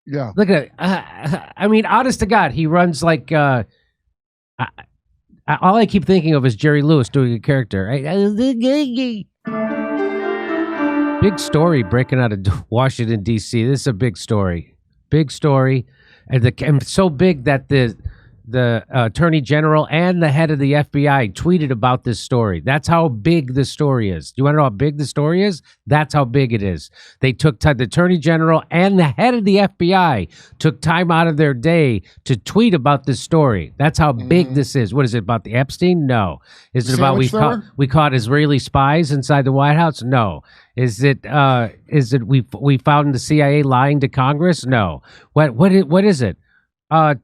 Yeah. Look at it. I mean, honest to God, he runs like. All I keep thinking of is Jerry Lewis doing a character. Big story breaking out of Washington, D.C. This is a big story. Big story. And so big that the attorney general and the head of the FBI tweeted about this story. That's how big the story is. Do you want to know how big the story is? That's how big it is. They took time, the attorney general and the head of the FBI took time out of their day to tweet about this story. That's how big this is. What is it about the Epstein? No. Is it about we caught Israeli spies inside the White House? No. Is it we found the CIA lying to Congress? No. What is it?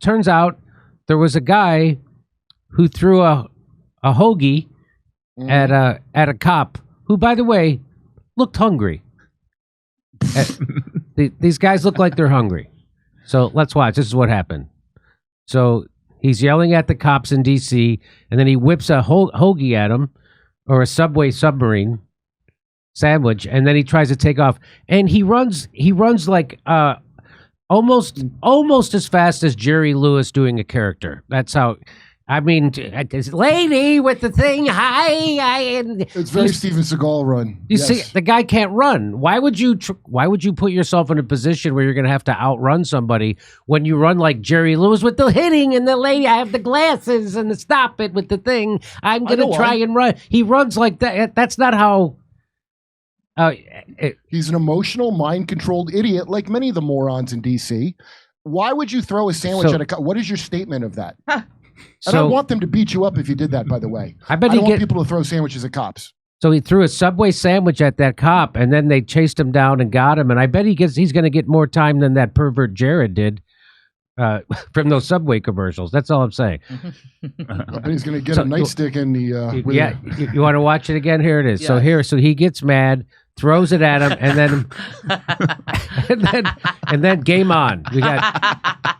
Turns out there was a guy who threw a hoagie at a cop who, by the way, looked hungry. These guys look like they're hungry. So let's watch. This is what happened. So he's yelling at the cops in D.C., and then he whips a hoagie at him, or a Subway submarine sandwich, and then he tries to take off. And he runs like almost as fast as Jerry Lewis doing a character. That's how. I mean, this lady with the thing. Hi. It's very Steven Seagal run. You see, the guy can't run. Why would you put yourself in a position where you're going to have to outrun somebody when you run like Jerry Lewis with the hitting and the lady? I have the glasses and the stop it with the thing. I'm going to try and run. He runs like that. That's not how. He's an emotional, mind-controlled idiot, like many of the morons in D.C. Why would you throw a sandwich at a cop? What is your statement of that? And I want them to beat you up if you did that, by the way. I don't want people to throw sandwiches at cops. So he threw a Subway sandwich at that cop, and then they chased him down and got him. And I bet he's going to get more time than that pervert Jared did from those Subway commercials. That's all I'm saying. I bet he's going to get a nightstick in the... You want to watch it again? Here it is. Yeah. So he gets mad, throws it at him, and then game on.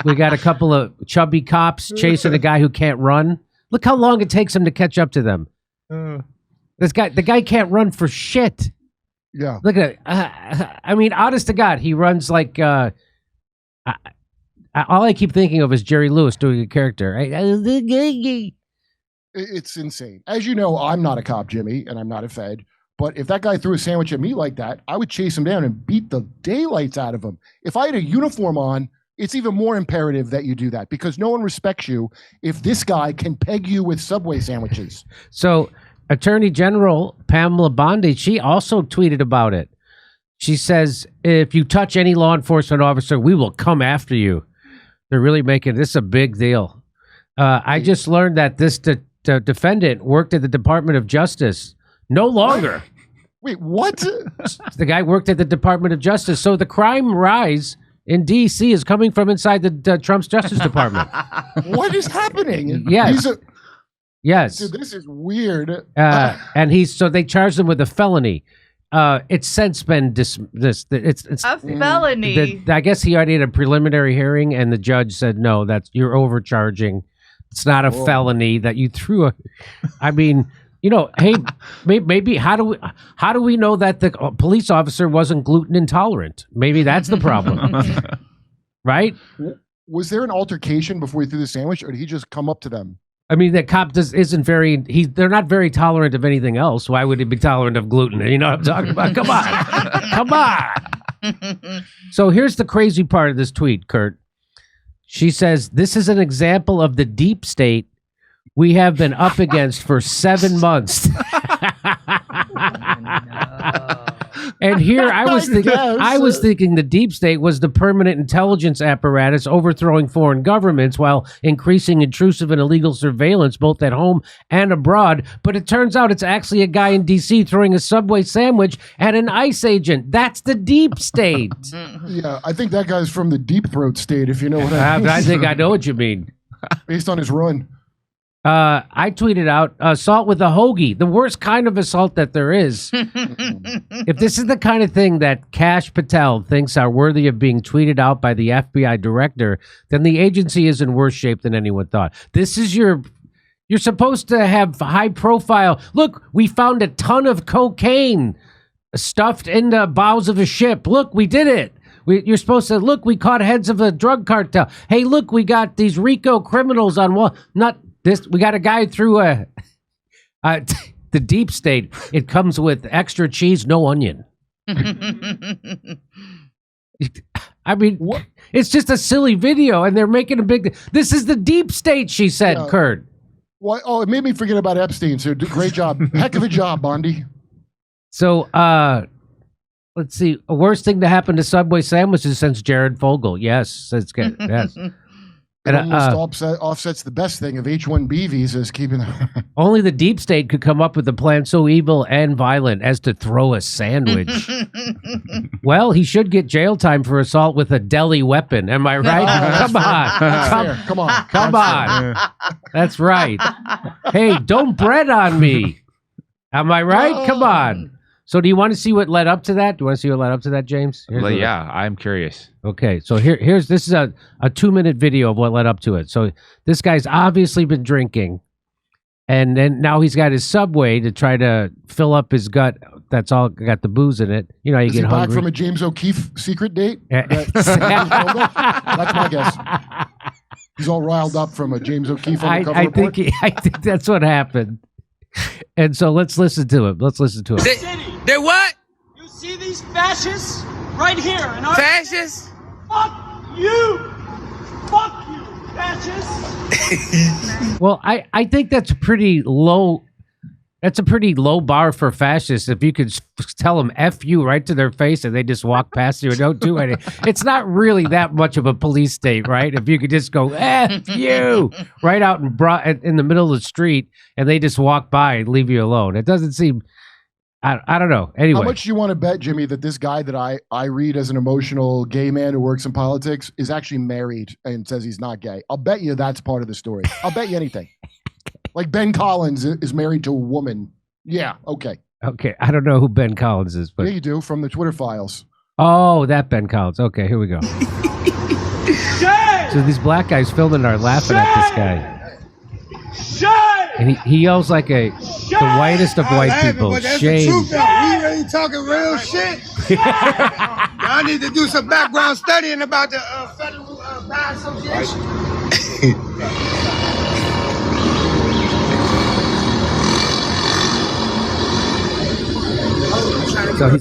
We got a couple of chubby cops chasing a guy who can't run. Look how long it takes him to catch up to them. The guy can't run for shit. Yeah. Look at it. I mean, honest to God, he runs like. All I keep thinking of is Jerry Lewis doing a character. It's insane. As you know, I'm not a cop, Jimmy, and I'm not a Fed. But if that guy threw a sandwich at me like that, I would chase him down and beat the daylights out of him. If I had a uniform on, it's even more imperative that you do that because no one respects you if this guy can peg you with Subway sandwiches. So Attorney General Pamela Bondi, she also tweeted about it. She says, if you touch any law enforcement officer, we will come after you. They're really making this a big deal. I just learned that this defendant worked at the Department of Justice. No longer. Wait, what? The guy worked at the Department of Justice. So the crime rise in D.C. is coming from inside the Trump's Justice Department. What is happening? Yes. Yes. Dude, this is weird. And so they charged him with a felony. It's since been it's a felony. I guess he already had a preliminary hearing, and the judge said, "No, you're overcharging. It's not a felony that you threw a." I mean, you know, hey, maybe how do we know that the police officer wasn't gluten intolerant? Maybe that's the problem, right? Was there an altercation before he threw the sandwich, or did he just come up to them? I mean, the cop they're not very tolerant of anything else. Why would he be tolerant of gluten? You know what I'm talking about? Come on. Come on. So here's the crazy part of this tweet, Kurt. She says, this is an example of the deep state we have been up against for 7 months. And here I was thinking the deep state was the permanent intelligence apparatus overthrowing foreign governments while increasing intrusive and illegal surveillance both at home and abroad. But it turns out it's actually a guy in D.C. throwing a Subway sandwich at an ICE agent. That's the deep state. Yeah, I think that guy's from the deep throat state, if you know what I mean. I think I know what you mean. Based on his run. I tweeted out assault with a hoagie, the worst kind of assault that there is. If this is the kind of thing that Kash Patel thinks are worthy of being tweeted out by the FBI director, then the agency is in worse shape than anyone thought. This is you're supposed to have high profile. Look, we found a ton of cocaine stuffed in the bowels of a ship. Look, we did it. You're supposed to look. We caught heads of a drug cartel. Hey, look, we got these RICO criminals on wall. Not this. We got a guy through the deep state. It comes with extra cheese, no onion. I mean, what? It's just a silly video, and they're making a big. This is the deep state, she said, yeah. Kurt. Well, oh, it made me forget about Epstein. So, great job, heck of a job, Bondi. So, let's see. A worst thing to happen to Subway sandwiches since Jared Fogle. Yes, it's good. Yes. It almost offsets the best thing of H-1B visas, keeping only the deep state could come up with a plan so evil and violent as to throw a sandwich. Well, he should get jail time for assault with a deli weapon. Am I right? Come on. That's right. Hey, don't bread on me. Am I right? Come on. So do you want to see what led up to that? Do you want to see what led up to that, James? Yeah, I'm curious. Okay, so this is a 2-minute video of what led up to it. So this guy's obviously been drinking, and then now he's got his Subway to try to fill up his gut. That's all got the booze in it. You know, you get hungry. Back from a James O'Keefe secret date? That's my guess. He's all riled up from a James O'Keefe undercover report. I think that's what happened. And so let's listen to him. They're what? You see these fascists right here in our fascists? Fuck you, fascists. Well, I think that's pretty low. That's a pretty low bar for fascists. If you could tell them F you right to their face and they just walk past you and don't do anything. It's not really that much of a police state, right? If you could just go F you right out in the middle of the street and they just walk by and leave you alone. It doesn't seem, I don't know. Anyway. How much do you want to bet, Jimmy, that this guy that I read as an emotional gay man who works in politics is actually married and says he's not gay? I'll bet you that's part of the story. I'll bet you anything. Like Ben Collins is married to a woman. Yeah, okay. Okay, I don't know who Ben Collins is, but yeah, you do, from the Twitter files. Oh, that Ben Collins. Okay, here we go. So these black guys filming are laughing at this guy. And he yells like the whitest of white people. Shame. We really talking real shit. I need to do some background studying about the Federal Bar Association. So he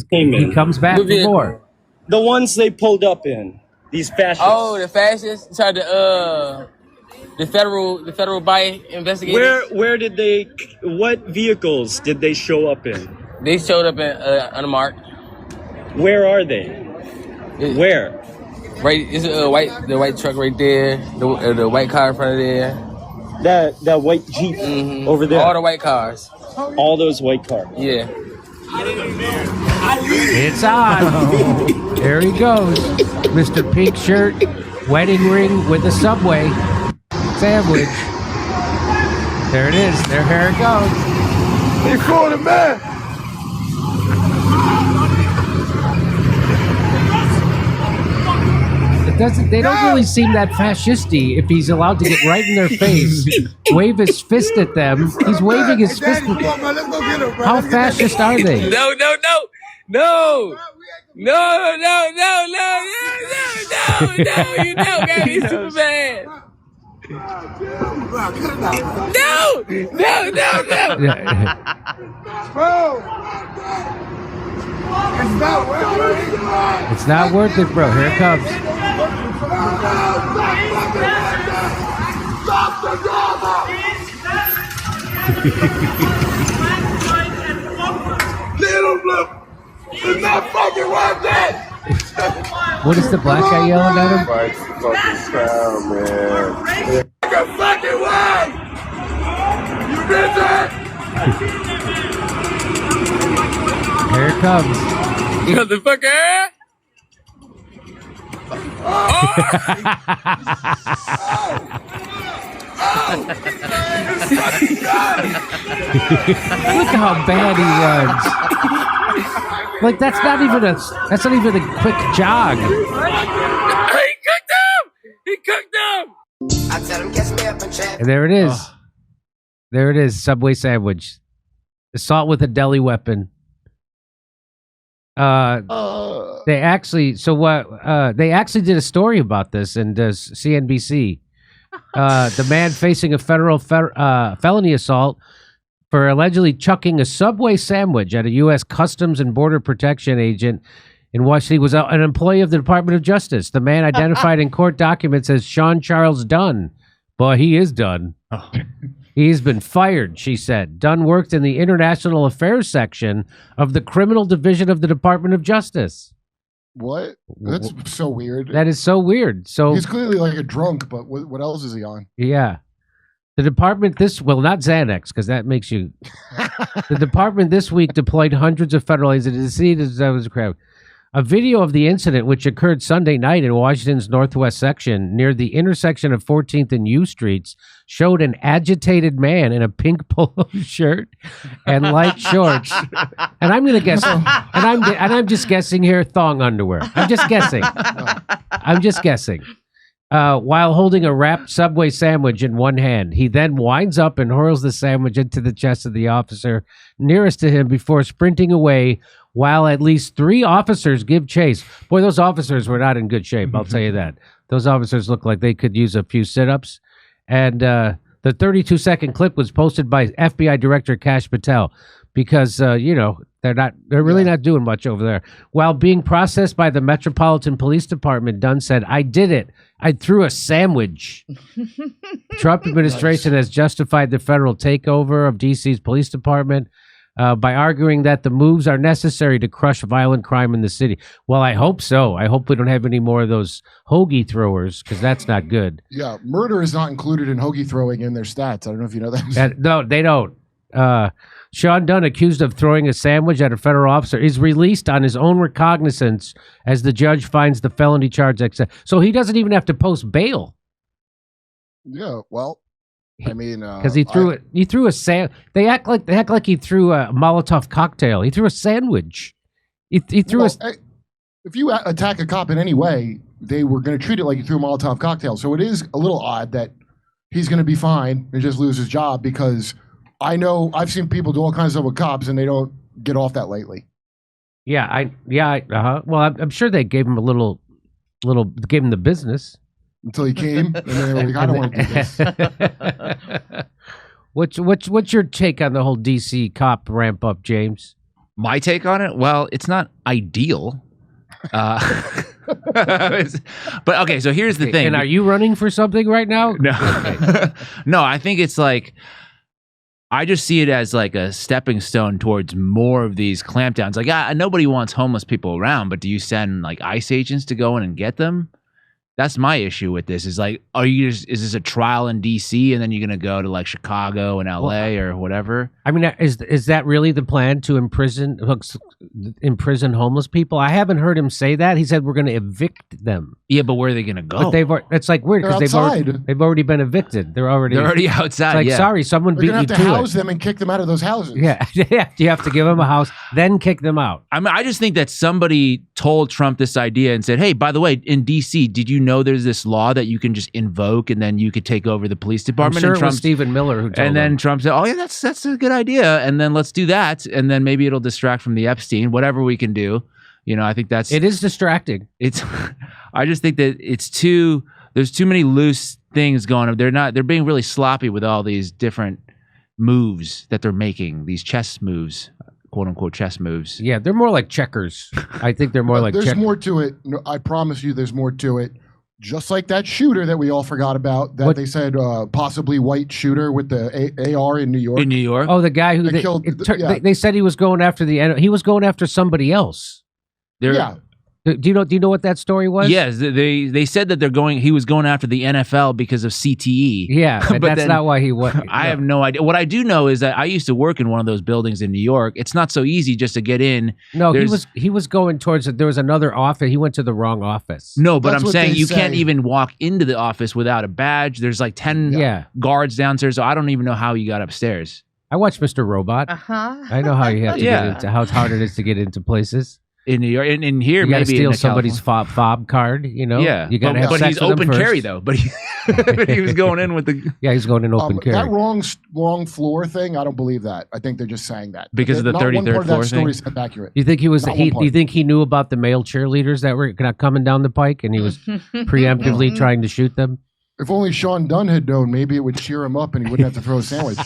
comes back for more. The ones they pulled up in, these fascists. Oh, the fascists tried to the federal buy investigators. Where did they? What vehicles did they show up in? They showed up in unmarked. Where are they? Where? Right, it's the white truck right there. The white car in front of there. That white Jeep over there. All the white cars. All those white cars. Yeah. It's on. There he goes. Mr. Pink Shirt, wedding ring with a Subway sandwich. There it is. Here it goes. They called him man. They don't really seem that fascisty if he's allowed to get right in their face, wave his fist at them. He's waving his fist at them. How fascist are they? No. You know, man, he's super bad. No. Bro. It's not worth it, bro. Here it comes. Little blue. It's not fucking worth it. What is the black guy yelling at him? Fight the fucking crowd, man. Fucking way. You busy? Here it comes. Motherfucker! Look how bad he runs. Like that's not even a quick jog. He cooked him. And there it is. There it is. Subway sandwich. Assault with a deli weapon. They actually they actually did a story about this in CNBC. The man facing a federal felony assault for allegedly chucking a Subway sandwich at a U.S. Customs and Border Protection agent in Washington was an employee of the Department of Justice. The man identified in court documents as Shawn Charles Dunn. Boy, he is done. Oh. He's been fired, she said. Dunn worked in the International Affairs section of the Criminal Division of the Department of Justice. What? That's so weird. That is so weird. So he's clearly like a drunk, but what else is he on? Yeah. The department not Xanax, because that makes you. The department this week deployed hundreds of federal agents to see that was a crowd. A video of the incident, which occurred Sunday night in Washington's northwest section near the intersection of 14th and U Streets, showed an agitated man in a pink polo shirt and light shorts. And I'm going to guess, and I'm just guessing here, thong underwear. I'm just guessing. While holding a wrapped Subway sandwich in one hand, he then winds up and hurls the sandwich into the chest of the officer nearest to him before sprinting away, while at least 3 officers give chase. Boy, those officers were not in good shape, I'll tell you that. Those officers look like they could use a few sit-ups. And the 32-second clip was posted by FBI Director Kash Patel because, they're really not doing much over there. While being processed by the Metropolitan Police Department, Dunn said, "I did it. I threw a sandwich." Trump administration has justified the federal takeover of D.C.'s police department by arguing that the moves are necessary to crush violent crime in the city. Well, I hope so. I hope we don't have any more of those hoagie throwers, because that's not good. Yeah, murder is not included in hoagie throwing in their stats. I don't know if you know that. No, they don't. Shawn Dunn, accused of throwing a sandwich at a federal officer, is released on his own recognizance as the judge finds the felony charge. So he doesn't even have to post bail. Yeah, well, I mean, because he threw a sand. They act like he threw a Molotov cocktail. He threw a sandwich. He threw if you attack a cop in any way, they were going to treat it like you threw a Molotov cocktail. So it is a little odd that he's going to be fine and just lose his job, because I know I've seen people do all kinds of stuff with cops and they don't get off that lightly. Yeah, Well, I'm sure they gave him gave him the business until he came, and then they were like, "I don't want to do this." What's your take on the whole DC cop ramp up, James? My take on it? Well, it's not ideal. But okay, so here's the thing. And are you running for something right now? No. Okay. No, I think it's like, I just see it as like a stepping stone towards more of these clampdowns. Like, nobody wants homeless people around, but do you send like ICE agents to go in and get them? That's my issue with this. Is like, is this a trial in DC and then you're gonna go to like Chicago and LA or whatever? I mean, is that really the plan, to imprison homeless people? I haven't heard him say that. He said we're going to evict them. Yeah, but where are they going to go? But it's like weird because they've already been evicted. They're already outside. It's like, sorry, someone beat you to it. They're going to have to house them and kick them out of those houses. Yeah, you have to give them a house, then kick them out. I mean, I just think that somebody told Trump this idea and said, "Hey, by the way, in DC, did you know there's this law that you can just invoke and then you could take over the police department?" I'm sure and Trump, it was Stephen Miller who told And then him. Trump said, "Oh yeah, that's a good idea, and then let's do that, and then maybe it'll distract from the Epstein, whatever we can do." I think it is distracting. I just think that there's too many loose things going on. They're being really sloppy with all these different moves that they're making, these chess moves, quote unquote chess moves. Yeah, they're more like checkers. I think they're more like there's more to it. No, I promise you there's more to it. Just like that shooter that we all forgot about, that they said possibly white shooter with the AR in New York. In New York? Oh, the guy who they said he was going after he was going after somebody else. Yeah. Do you know what that story was? Yes, they said that he was going after the NFL because of CTE. Yeah, but that's not why he went. I have no idea. What I do know is that I used to work in one of those buildings in New York. It's not so easy just to get in. No, he was going towards it. There was another office. He went to the wrong office. No, but I'm saying you can't even walk into the office without a badge. There's like 10 guards downstairs, so I don't even know how you got upstairs. I watched Mr. Robot. Uh-huh. I know how you have to get into how hard it is to get into places. in New York, and in here, You got to maybe steal in somebody's fob card, you know? Yeah, You got to have but sex he's with them open first. carry though. But he was going in with the Yeah, he's going in open carry. That wrong floor thing, I don't believe that. I think they're just saying that Because of the Not one 33rd part of floor that story thing? is accurate. You think he was? Not one part. You think he knew about the male cheerleaders that were coming down the pike, and he was preemptively trying to shoot them? If only Shawn Dunn had known, maybe it would cheer him up and he wouldn't have to throw a sandwich.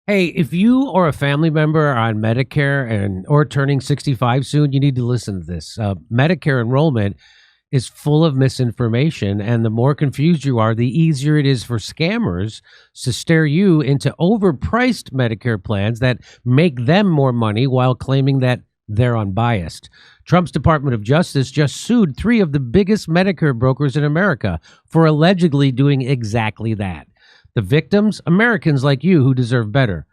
Hey, if you or a family member are on Medicare or turning 65 soon, you need to listen to this. Medicare enrollment is full of misinformation, and the more confused you are, the easier it is for scammers to steer you into overpriced Medicare plans that make them more money while claiming that they're unbiased. Trump's Department of Justice just sued 3 of the biggest Medicare brokers in America for allegedly doing exactly that. The victims, Americans like you who deserve better.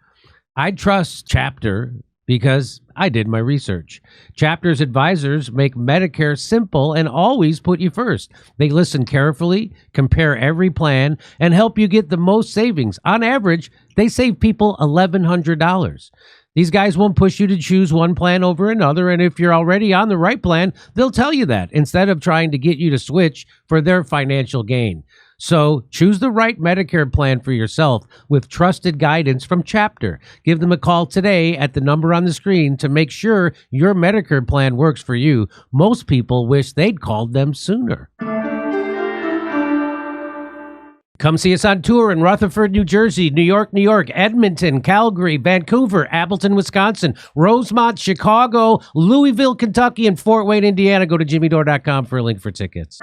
I trust Chapter because I did my research. Chapter's advisors make Medicare simple and always put you first. They listen carefully, compare every plan, and help you get the most savings. On average, they save people $1,100. These guys won't push you to choose one plan over another, and if you're already on the right plan, they'll tell you that instead of trying to get you to switch for their financial gain. So choose the right Medicare plan for yourself with trusted guidance from Chapter. Give them a call today at the number on the screen to make sure your Medicare plan works for you. Most people wish they'd called them sooner. Come see us on tour in Rutherford, New Jersey, New York, Edmonton, Calgary, Vancouver, Appleton, Wisconsin, Rosemont, Chicago, Louisville, Kentucky, and Fort Wayne, Indiana. Go to jimmydore.com for a link for tickets.